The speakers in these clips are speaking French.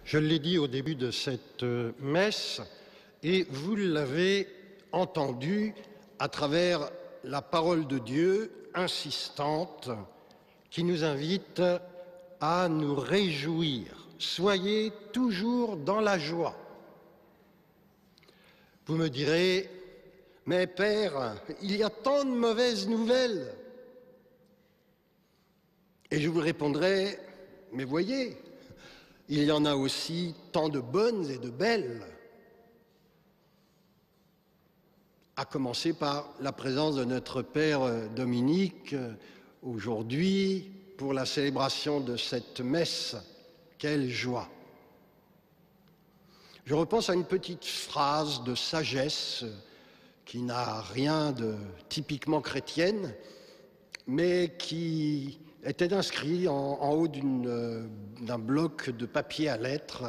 Je l'ai dit au début de cette messe, et vous l'avez entendu à travers la parole de Dieu insistante qui nous invite à nous réjouir. Soyez toujours dans la joie. Vous me direz, mais Père, il y a tant de mauvaises nouvelles. Et je vous répondrai, mais voyez, il y en a aussi tant de bonnes et de belles. À commencer par la présence de notre Père Dominique aujourd'hui pour la célébration de cette messe. Quelle joie! Je repense à une petite phrase de sagesse qui n'a rien de typiquement chrétienne, mais qui était inscrite en haut d'un bloc de papier à lettres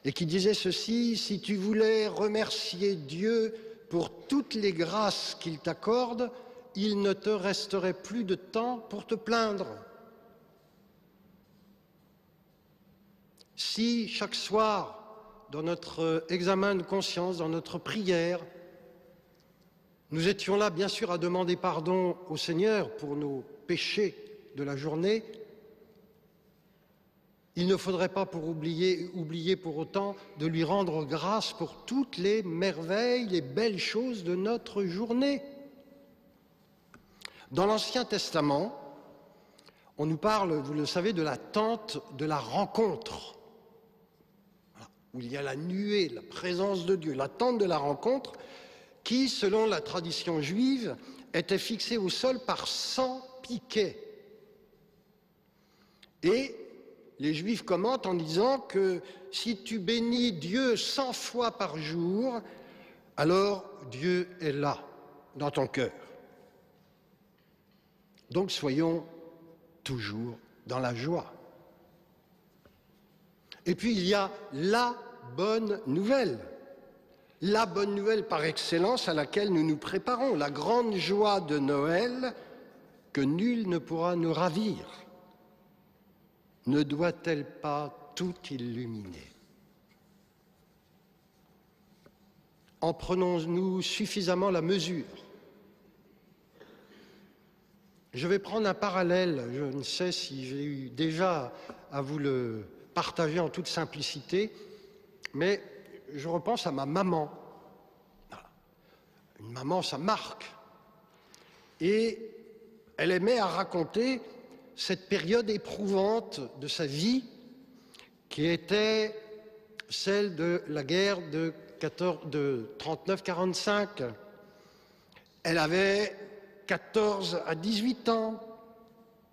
et qui disait ceci: si tu voulais remercier Dieu pour toutes les grâces qu'il t'accorde, il ne te resterait plus de temps pour te plaindre. Si chaque soir, dans notre examen de conscience, dans notre prière, nous étions là, bien sûr, à demander pardon au Seigneur pour nos péchés de la journée, il ne faudrait pas oublier pour autant de lui rendre grâce pour toutes les merveilles, les belles choses de notre journée. Dans l'Ancien Testament, on nous parle, vous le savez, de la tente de la rencontre, où il y a la nuée, la présence de Dieu, la tente de la rencontre, qui, selon la tradition juive, était fixée au sol par 100 piquets. Et les Juifs commentent en disant que si tu bénis Dieu 100 fois par jour, alors Dieu est là, dans ton cœur. Donc soyons toujours dans la joie. Et puis il y a la bonne nouvelle par excellence à laquelle nous nous préparons, la grande joie de Noël que nul ne pourra nous ravir. Ne doit-elle pas tout illuminer? En prenons-nous suffisamment la mesure? Je vais prendre un parallèle, je ne sais si j'ai eu déjà à vous le partager en toute simplicité, mais je repense à ma maman. Une maman, ça marque. Et elle aimait à raconter cette période éprouvante de sa vie qui était celle de la guerre de 39-45. Elle avait 14 à 18 ans,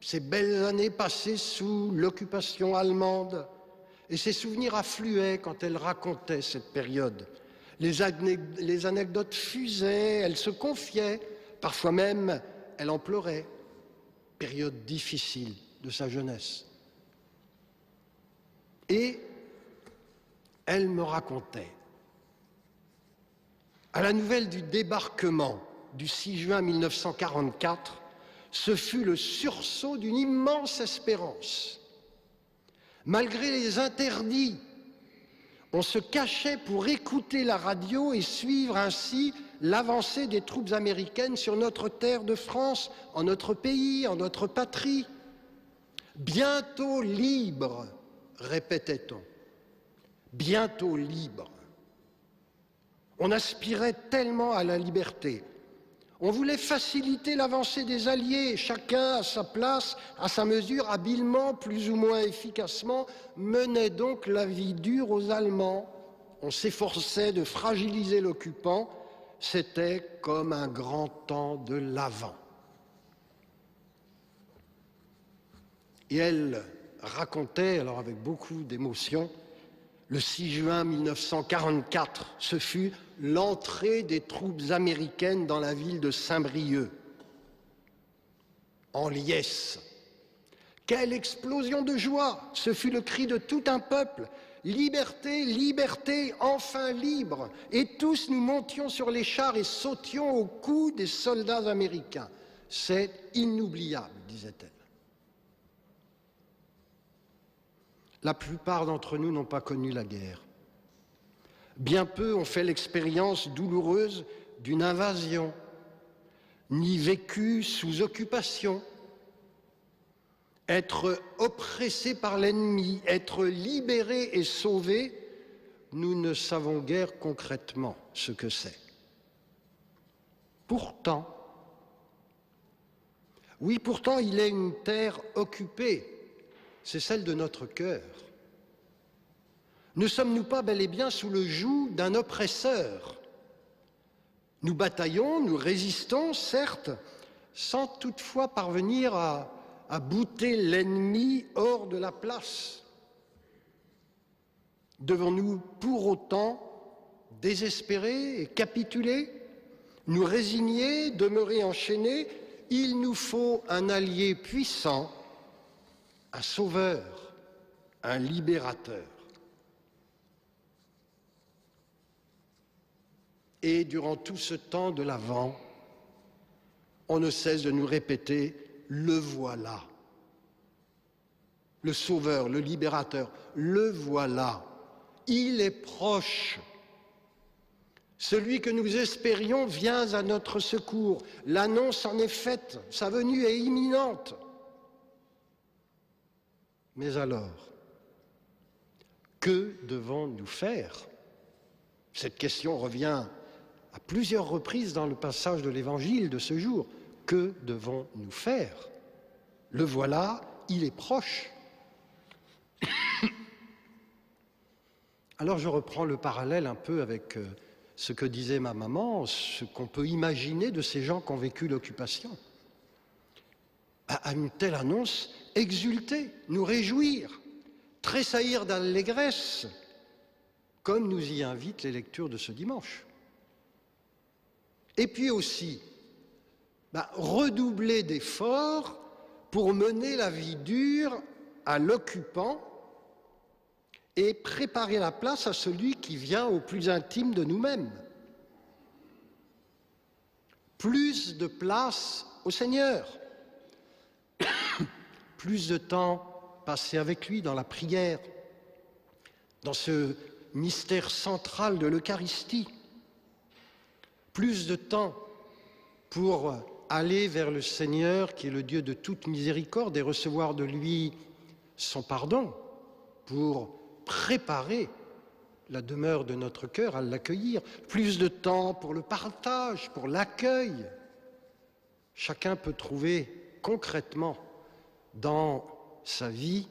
ces belles années passées sous l'occupation allemande, et ses souvenirs affluaient quand elle racontait cette période. Les anecdotes fusaient, elle se confiait, parfois même elle en pleurait. Période difficile de sa jeunesse. Et elle me racontait, à la nouvelle du débarquement du 6 juin 1944, ce fut le sursaut d'une immense espérance. Malgré les interdits, on se cachait pour écouter la radio et suivre ainsi l'avancée des troupes américaines sur notre terre de France, en notre pays, en notre patrie. Bientôt libre, répétait-on. Bientôt libre. On aspirait tellement à la liberté. On voulait faciliter l'avancée des Alliés, chacun à sa place, à sa mesure, habilement, plus ou moins efficacement, menait donc la vie dure aux Allemands. On s'efforçait de fragiliser l'occupant, c'était comme un grand temps de l'Avent. Et elle racontait, alors avec beaucoup d'émotion, le 6 juin 1944, ce fut l'entrée des troupes américaines dans la ville de Saint-Brieuc, en liesse. Quelle explosion de joie! Ce fut le cri de tout un peuple. Liberté, liberté, enfin libre! Et tous nous montions sur les chars et sautions au cou des soldats américains. C'est inoubliable, disait-elle. la plupart d'entre nous n'ont pas connu la guerre. Bien peu ont fait l'expérience douloureuse d'une invasion, ni vécu sous occupation. Être oppressé par l'ennemi, être libéré et sauvé, nous ne savons guère concrètement ce que c'est. Pourtant, oui, pourtant, il est une terre occupée, c'est celle de notre cœur. Ne sommes-nous pas bel et bien sous le joug d'un oppresseur? Nous bataillons, nous résistons, certes, sans toutefois parvenir à bouter l'ennemi hors de la place. Devons-nous pour autant désespérer et capituler, nous résigner, demeurer enchaînés? Il nous faut un allié puissant, un sauveur, un libérateur. Et durant tout ce temps de l'Avent, on ne cesse de nous répéter « le voilà ». Le sauveur, le libérateur, le voilà. Il est proche. Celui que nous espérions vient à notre secours. L'annonce en est faite, sa venue est imminente. Mais alors, que devons-nous faire? Cette question revient à plusieurs reprises dans le passage de l'Évangile de ce jour. Que devons-nous faire? Le voilà, il est proche. Alors je reprends le parallèle un peu avec ce que disait ma maman, ce qu'on peut imaginer de ces gens qui ont vécu l'occupation. À une telle annonce, exulter, nous réjouir, tressaillir d'allégresse, comme nous y invitent les lectures de ce dimanche. Et puis aussi, redoubler d'efforts pour mener la vie dure à l'occupant et préparer la place à celui qui vient au plus intime de nous-mêmes. Plus de place au Seigneur, plus de temps passé avec lui dans la prière, dans ce mystère central de l'Eucharistie, plus de temps pour aller vers le Seigneur qui est le Dieu de toute miséricorde et recevoir de lui son pardon, pour préparer la demeure de notre cœur à l'accueillir, plus de temps pour le partage, pour l'accueil. Chacun peut trouver concrètement dans sa vie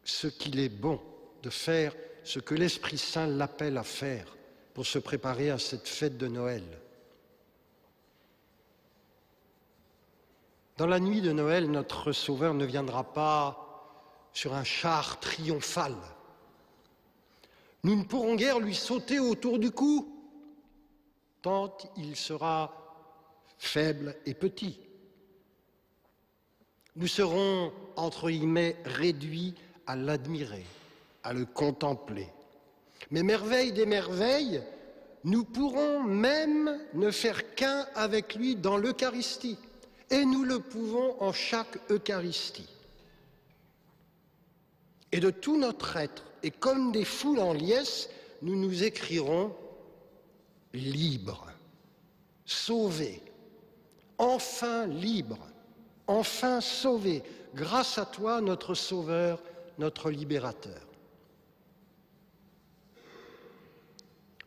ce qu'il est bon de faire, ce que l'Esprit Saint l'appelle à faire pour se préparer à cette fête de Noël. Dans la nuit de Noël, notre Sauveur ne viendra pas sur un char triomphal. Nous ne pourrons guère lui sauter autour du cou, tant il sera faible et petit. Nous serons, entre guillemets, réduits à l'admirer, à le contempler. Mais merveille des merveilles, nous pourrons même ne faire qu'un avec lui dans l'Eucharistie. Et nous le pouvons en chaque Eucharistie. Et de tout notre être, et comme des foules en liesse, nous nous écrierons libres, sauvés, enfin libres, enfin sauvés, grâce à toi, notre Sauveur, notre Libérateur.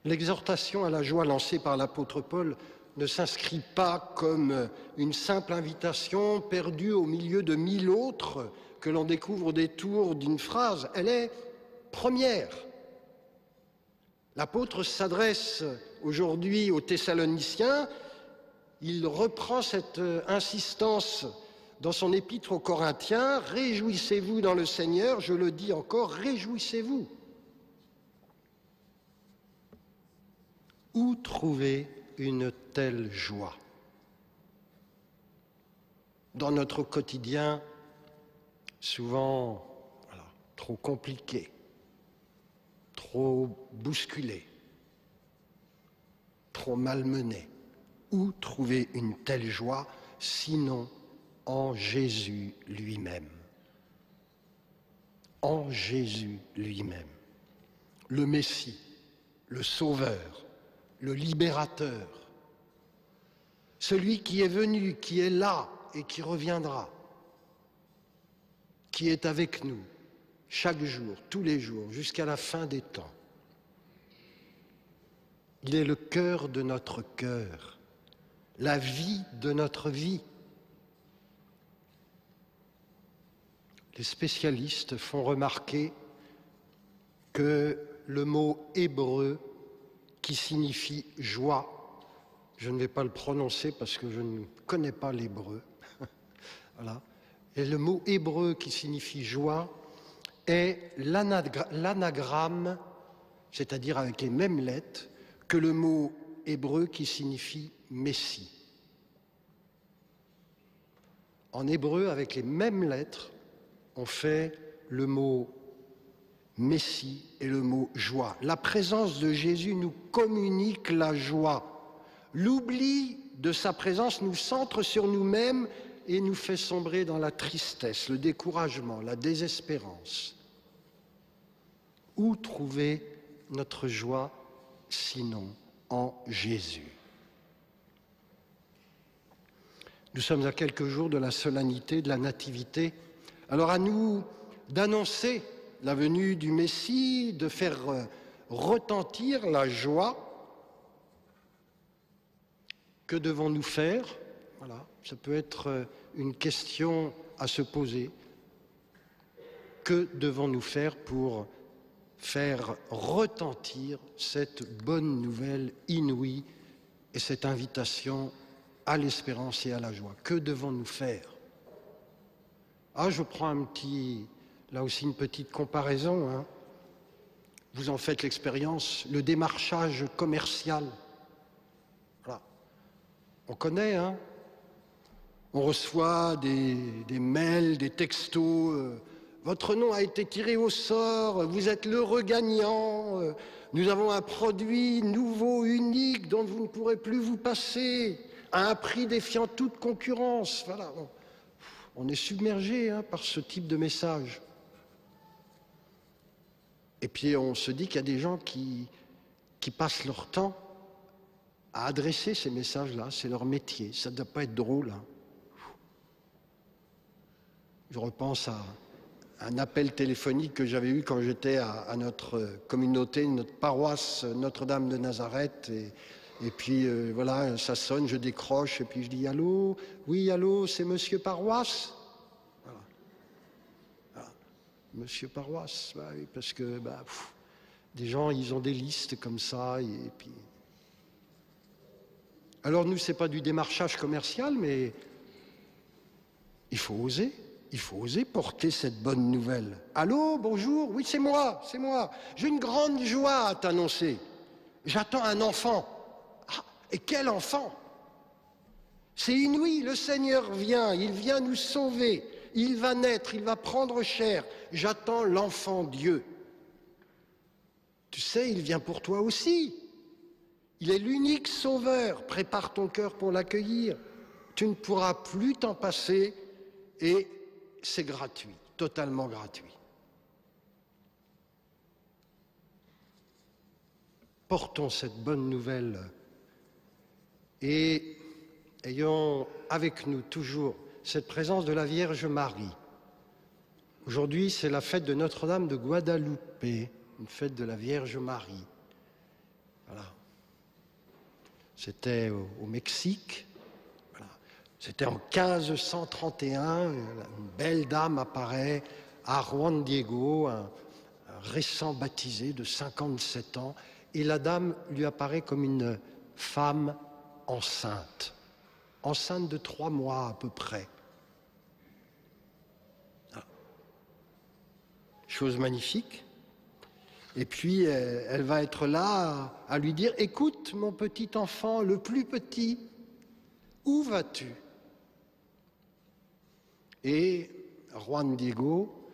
L'exhortation à la joie lancée par l'apôtre Paul ne s'inscrit pas comme une simple invitation perdue au milieu de 1000 autres que l'on découvre au détour d'une phrase. Elle est première. L'apôtre s'adresse aujourd'hui aux Thessaloniciens. Il reprend cette insistance dans son épître aux Corinthiens. Réjouissez-vous dans le Seigneur, je le dis encore, réjouissez-vous. Où trouver une telle joie? Dans notre quotidien, souvent trop compliqué, trop bousculé, trop malmené. Où trouver une telle joie, sinon en Jésus lui-même? en Jésus lui-même, le Messie, le Sauveur, le Libérateur, celui qui est venu, qui est là et qui reviendra, qui est avec nous chaque jour, tous les jours, jusqu'à la fin des temps. Il est le cœur de notre cœur, la vie de notre vie. Les spécialistes font remarquer que le mot hébreu qui signifie joie, je ne vais pas le prononcer parce que je ne connais pas l'hébreu, voilà. Et le mot hébreu qui signifie joie est l'anagramme, c'est-à-dire avec les mêmes lettres, que le mot hébreu qui signifie Messie. En hébreu, avec les mêmes lettres, on fait le mot Messie et le mot joie. La présence de Jésus nous communique la joie. L'oubli de sa présence nous centre sur nous-mêmes et nous fait sombrer dans la tristesse, le découragement, la désespérance. Où trouver notre joie sinon en Jésus? Nous sommes à quelques jours de la solennité de la Nativité. Alors à nous d'annoncer la venue du Messie, de faire retentir la joie. Que devons-nous faire? Voilà, ça peut être une question à se poser. Que devons-nous faire pour faire retentir cette bonne nouvelle inouïe et cette invitation à l'espérance et à la joie? Que devons-nous faire? Ah, je prends là aussi une petite comparaison, hein. Vous en faites l'expérience, le démarchage commercial. Voilà. On connaît, hein. On reçoit des mails, des textos. Votre nom a été tiré au sort, vous êtes l'heureux gagnant, nous avons un produit nouveau, unique, dont vous ne pourrez plus vous passer, à un prix défiant toute concurrence. Voilà. On est submergé par ce type de message. Et puis on se dit qu'il y a des gens qui passent leur temps à adresser ces messages-là, c'est leur métier, ça ne doit pas être drôle. Hein. Je repense à un appel téléphonique que j'avais eu quand j'étais à notre communauté, notre paroisse Notre-Dame de Nazareth. Et puis voilà, ça sonne, je décroche et puis je dis « Allô? Oui, allô, c'est Monsieur Paroisse ?» Voilà. Voilà. Monsieur Paroisse, bah, oui, parce que des gens, ils ont des listes comme ça. Et puis... Alors nous, ce n'est pas du démarchage commercial, mais il faut oser. Il faut oser porter cette bonne nouvelle. Allô, bonjour, oui, c'est moi. J'ai une grande joie à t'annoncer. J'attends un enfant. Ah, et quel enfant? C'est inouï, le Seigneur vient, il vient nous sauver. Il va naître, il va prendre chair. J'attends l'enfant Dieu. Tu sais, il vient pour toi aussi. Il est l'unique sauveur. Prépare ton cœur pour l'accueillir. Tu ne pourras plus t'en passer et c'est gratuit, totalement gratuit. Portons cette bonne nouvelle et ayons avec nous toujours cette présence de la Vierge Marie. Aujourd'hui, c'est la fête de Notre-Dame de Guadalupe, une fête de la Vierge Marie. Voilà. C'était au Mexique. C'était en 1531, une belle dame apparaît à Juan Diego, un récent baptisé de 57 ans, et la dame lui apparaît comme une femme enceinte de 3 mois à peu près. Chose magnifique. Et puis, elle va être là à lui dire « Écoute, mon petit enfant, le plus petit, où vas-tu » Et Juan Diego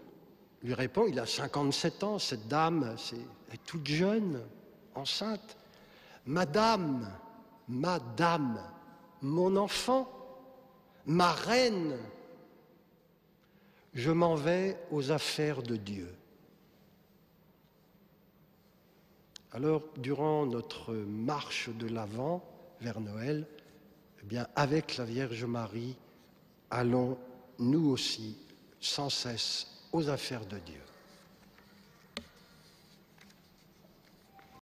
lui répond, il a 57 ans, cette dame, elle est toute jeune, enceinte. Madame, mon enfant, ma reine, je m'en vais aux affaires de Dieu. Alors, durant notre marche de l'Avent vers Noël, eh bien, avec la Vierge Marie, allons nous aussi sans cesse aux affaires de Dieu.